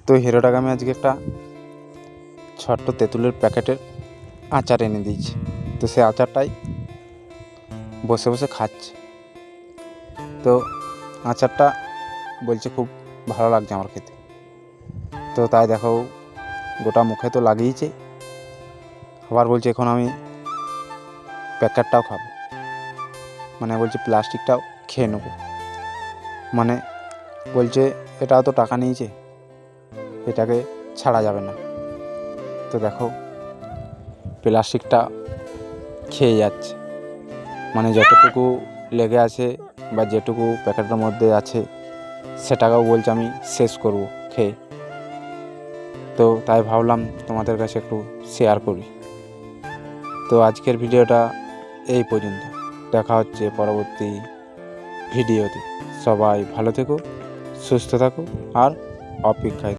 তো হিরোটাকে আমি আজকে একটা ছোট্ট তেঁতুলের প্যাকেটের আচার এনে দিয়েছি। তো সেই আচারটাই বসে বসে খাচ্ছে। তো আচারটা বলছে খুব ভালো লাগছে আমার খেতে। তো তাই দেখো গোটা মুখে তো লাগিয়েছে, আবার বলছে এখন আমি প্যাকেটটাও খাবো, মানে বলছে প্লাস্টিকটাও খেয়ে নেবো। মানে বলছে এটাও তো টাকা নিয়েছে, এটাকে ছাড়া যাবে না। তো দেখো প্লাস্টিকটা খেয়ে যাচ্ছে, মানে যতটুকু লেগে আছে বা যেটুকু প্যাকেটের মধ্যে আছে সেটাকেও বলছে আমি শেষ করব খেয়ে। তো তাই ভাবলাম তোমাদের কাছে একটু শেয়ার করি। তো আজকের ভিডিওটা এই পর্যন্ত, দেখা হচ্ছে পরবর্তী ভিডিওতে। সবাই ভালো থেকো, সুস্থ থাকো আর অপেক্ষায়